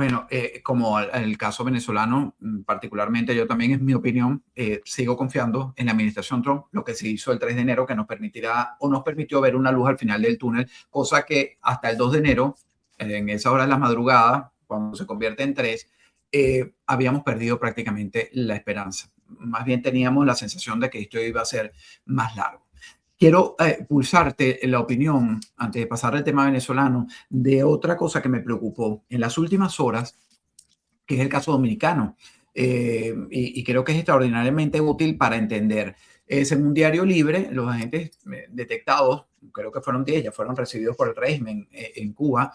Bueno, como el caso venezolano, particularmente yo también, es mi opinión, sigo confiando en la administración Trump, lo que se hizo el 3 de enero, que nos permitirá o nos permitió ver una luz al final del túnel, cosa que hasta el 2 de enero, en esa hora de la madrugada, cuando se convierte en 3, habíamos perdido prácticamente la esperanza. Más bien teníamos la sensación de que esto iba a ser más largo. Quiero pulsarte la opinión, antes de pasar al tema venezolano, de otra cosa que me preocupó en las últimas horas, que es el caso dominicano. Y creo que es extraordinariamente útil para entender. Según un diario libre, los agentes detectados, creo que fueron 10, ya fueron recibidos por el régimen en Cuba,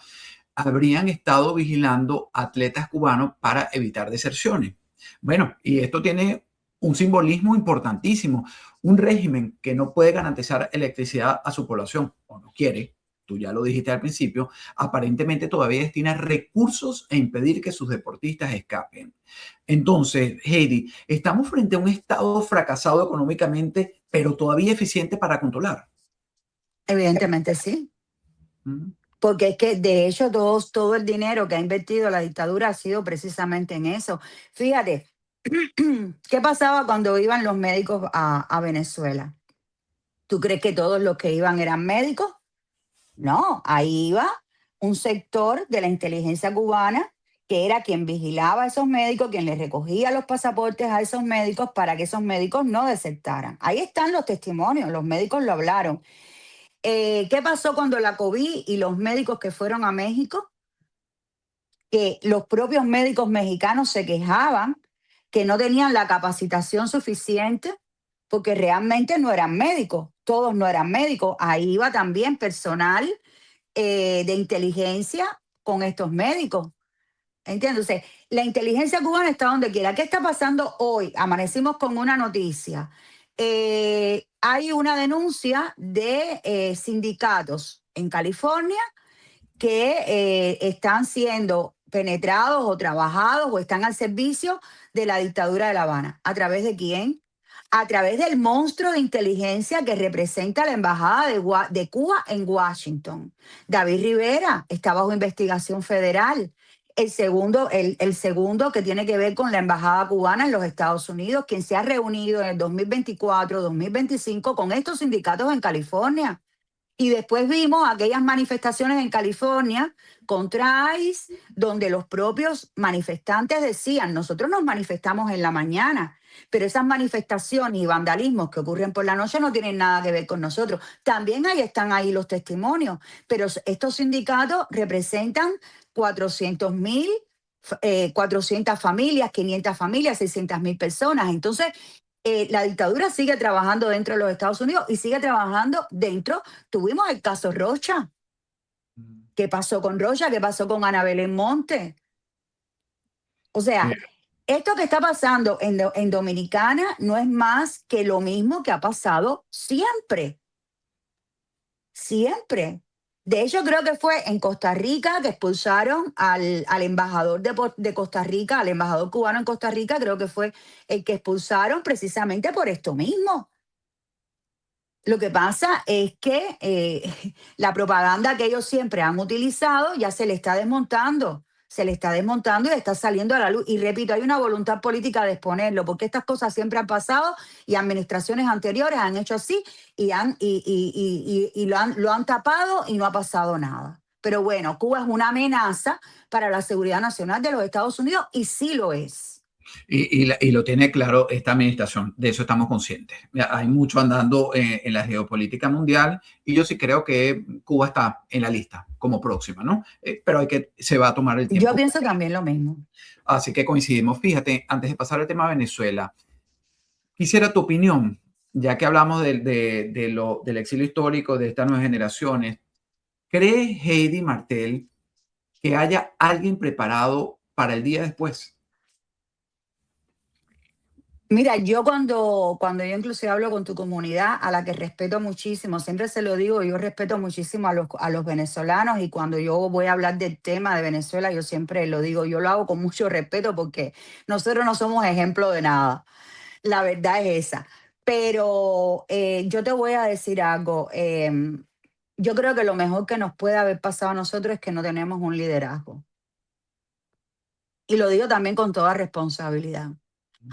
habrían estado vigilando atletas cubanos para evitar deserciones. Bueno, y esto tiene un simbolismo importantísimo. Un régimen que no puede garantizar electricidad a su población, o no quiere, tú ya lo dijiste al principio, aparentemente todavía destina recursos a impedir que sus deportistas escapen. Entonces, Heidi, estamos frente a un Estado fracasado económicamente, pero todavía eficiente para controlar. Evidentemente sí. Porque es que de hecho todo el dinero que ha invertido la dictadura ha sido precisamente en eso. Fíjate, ¿qué pasaba cuando iban los médicos a Venezuela? ¿Tú crees que todos los que iban eran médicos? No, ahí iba un sector de la inteligencia cubana que era quien vigilaba a esos médicos, quien les recogía los pasaportes a esos médicos para que esos médicos no desertaran. Ahí están los testimonios, los médicos lo hablaron. ¿Qué pasó cuando la COVID y los médicos que fueron a México? Que los propios médicos mexicanos se quejaban que no tenían la capacitación suficiente porque realmente no eran médicos, todos no eran médicos. Ahí iba también personal de inteligencia con estos médicos. ¿Entiendes? Entonces, la inteligencia cubana está donde quiera. ¿Qué está pasando hoy? Amanecimos con una noticia. Hay una denuncia de sindicatos en California que están siendo penetrados o trabajados o están al servicio de la dictadura de La Habana. ¿A través de quién? A través del monstruo de inteligencia que representa la embajada de Cuba en Washington. David Rivera está bajo investigación federal. El segundo que tiene que ver con la embajada cubana en los Estados Unidos, quien se ha reunido en el 2024, 2025 con estos sindicatos en California. Y después vimos aquellas manifestaciones en California contra ICE, donde los propios manifestantes decían, nosotros nos manifestamos en la mañana, pero esas manifestaciones y vandalismos que ocurren por la noche no tienen nada que ver con nosotros. También ahí están ahí los testimonios, pero estos sindicatos representan 400,000, 400 familias, 500 familias, 600,000 personas. Entonces, la dictadura sigue trabajando dentro de los Estados Unidos y sigue trabajando dentro. Tuvimos el caso Rocha. ¿Qué pasó con Rocha? ¿Qué pasó con Ana Belén Monte? O sea, esto que está pasando en Dominicana no es más que lo mismo que ha pasado siempre. Siempre. De hecho, creo que fue en Costa Rica que expulsaron al embajador de Costa Rica, al embajador cubano en Costa Rica, creo que fue el que expulsaron precisamente por esto mismo. Lo que pasa es que la propaganda que ellos siempre han utilizado ya se le está desmontando y está saliendo a la luz. Y repito, hay una voluntad política de exponerlo, porque estas cosas siempre han pasado y administraciones anteriores han hecho así y lo han tapado y no ha pasado nada. Pero bueno, Cuba es una amenaza para la seguridad nacional de los Estados Unidos y sí lo es. Y lo tiene claro esta administración, de eso estamos conscientes. Hay mucho andando en la geopolítica mundial y yo sí creo que Cuba está en la lista como próxima, ¿no? Pero se va a tomar el Yo tiempo. pienso también lo mismo. Así que coincidimos. Fíjate, antes de pasar al tema de Venezuela, quisiera tu opinión, ya que hablamos del exilio histórico de estas nuevas generaciones. ¿Cree Heidi Martel que haya alguien preparado para el día después? Mira, yo cuando yo inclusive hablo con tu comunidad, a la que respeto muchísimo, siempre se lo digo, yo respeto muchísimo a los venezolanos y cuando yo voy a hablar del tema de Venezuela, yo siempre lo digo, yo lo hago con mucho respeto porque nosotros no somos ejemplo de nada. La verdad es esa. Pero yo te voy a decir algo. Yo creo que lo mejor que nos puede haber pasado a nosotros es que no tenemos un liderazgo. y lo digo también con toda responsabilidad.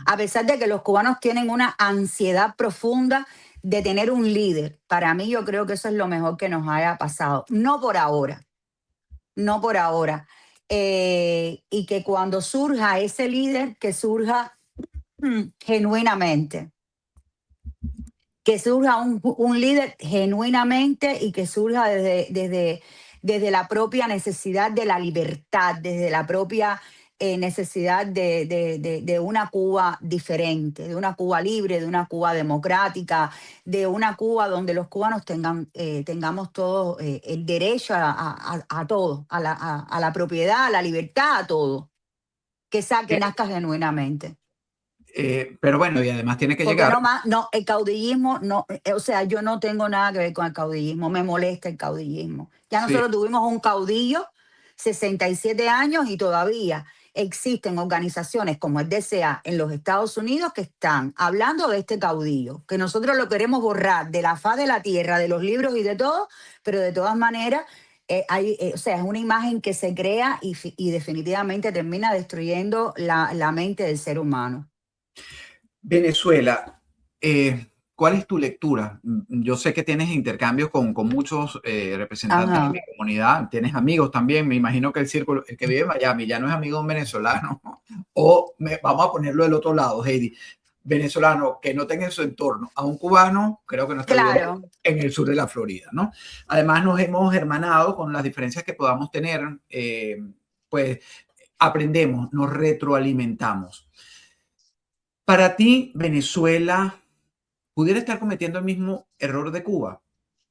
A pesar de que los cubanos tienen una ansiedad profunda de tener un líder, para mí yo creo que eso es lo mejor que nos haya pasado. No por ahora, no por ahora. Y que cuando surja ese líder, que surja genuinamente. Que surja un líder genuinamente y que surja desde la propia necesidad de la libertad, desde la propia necesidad de una Cuba diferente, de una Cuba libre, de una Cuba democrática, de una Cuba donde los cubanos tengamos todos el derecho a todo, a la propiedad, a la libertad, a todo, que nazca genuinamente. Pero bueno, y además tiene que Porque llegar. no, el caudillismo, no, o sea, yo no tengo nada que ver con el caudillismo, me molesta el caudillismo. Ya Sí. nosotros tuvimos un caudillo, 67 años, y todavía existen organizaciones como el DCA en los Estados Unidos que están hablando de este caudillo, que nosotros lo queremos borrar de la faz de la tierra, de los libros y de todo, pero de todas maneras, o sea, es una imagen que se crea y definitivamente termina destruyendo la mente del ser humano. Venezuela, ¿cuál es tu lectura? Yo sé que tienes intercambios con muchos representantes de mi comunidad, tienes amigos también, me imagino que el círculo, el que vive en Miami ya no es amigo de un venezolano, o vamos a ponerlo del otro lado, Heidi, venezolano que no tenga en su entorno a un cubano, creo que no está Claro. en el sur de la Florida, ¿no? Además nos hemos hermanado con las diferencias que podamos tener, pues aprendemos, nos retroalimentamos. Para ti, Venezuela pudiera estar cometiendo el mismo error de Cuba.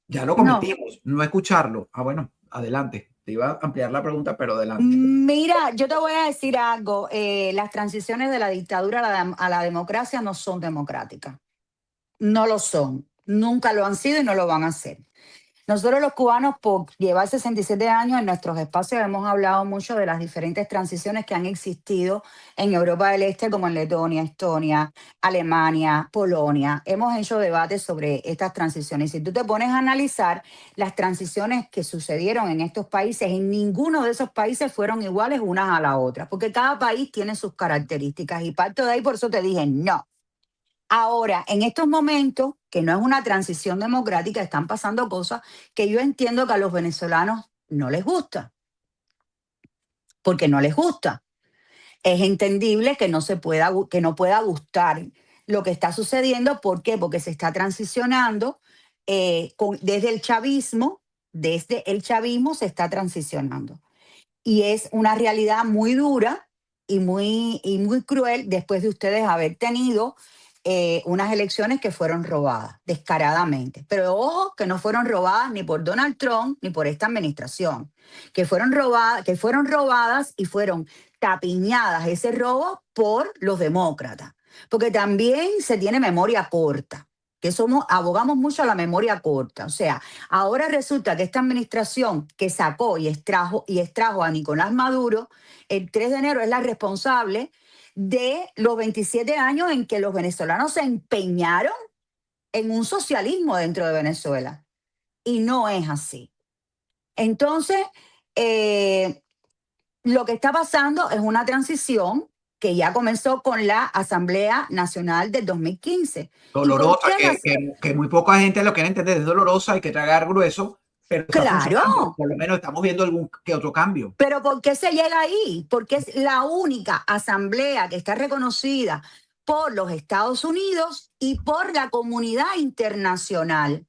Ya lo cometimos, no escucharlo. Ah, bueno, adelante. Te iba a ampliar la pregunta, pero adelante. Mira, yo te voy a decir algo. Las transiciones de la dictadura a la democracia no son democráticas. No lo son. Nunca lo han sido y no lo van a ser. Nosotros los cubanos, por llevar 67 años en nuestros espacios, hemos hablado mucho de las diferentes transiciones que han existido en Europa del Este, como en Letonia, Estonia, Alemania, Polonia. Hemos hecho debates sobre estas transiciones. Si tú te pones a analizar las transiciones que sucedieron en estos países, en ninguno de esos países fueron iguales unas a la otra, porque cada país tiene sus características y parto de ahí, por eso te dije no. Ahora, en estos momentos, que no es una transición democrática, están pasando cosas que yo entiendo que a los venezolanos no les gusta, porque no les gusta. Es entendible que que no pueda gustar lo que está sucediendo. ¿Por qué? Porque se está transicionando desde el chavismo se está transicionando. Y es una realidad muy dura y muy cruel después de ustedes haber tenido unas elecciones que fueron robadas descaradamente. Pero ojo, que no fueron robadas ni por Donald Trump ni por esta administración, que fueron robadas y fueron tapiñadas ese robo por los demócratas. Porque también se tiene memoria corta, que abogamos mucho a la memoria corta. O sea, ahora resulta que esta administración que sacó y extrajo a Nicolás Maduro, el 3 de enero es la responsable de los 27 años en que los venezolanos se empeñaron en un socialismo dentro de Venezuela. Y no es así. Entonces, lo que está pasando es una transición que ya comenzó con la Asamblea Nacional del 2015. Dolorosa, que muy poca gente lo quiere entender, es dolorosa, hay que tragar grueso, pero está funcionando. Por lo menos estamos viendo algún que otro cambio. Pero ¿por qué se llega ahí? Porque es la única asamblea que está reconocida por los Estados Unidos y por la comunidad internacional.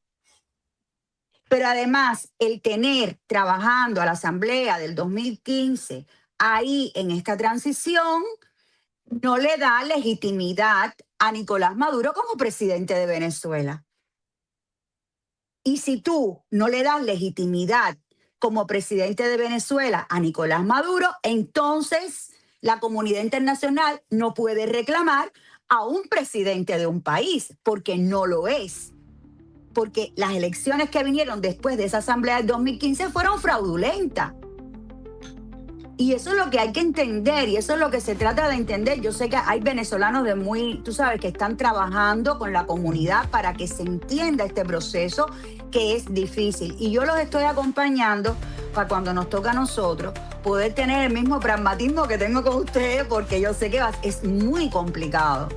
Pero además, el tener trabajando a la asamblea del 2015 ahí en esta transición no le da legitimidad a Nicolás Maduro como presidente de Venezuela. Y si tú no le das legitimidad como presidente de Venezuela a Nicolás Maduro, entonces la comunidad internacional no puede reclamar a un presidente de un país, porque no lo es. Porque las elecciones que vinieron después de esa asamblea del 2015 fueron fraudulentas. Y eso es lo que hay que entender y eso es lo que se trata de entender. Yo sé que hay venezolanos tú sabes, que están trabajando con la comunidad para que se entienda este proceso que es difícil. Y yo los estoy acompañando para cuando nos toca a nosotros poder tener el mismo pragmatismo que tengo con ustedes, porque yo sé que es muy complicado.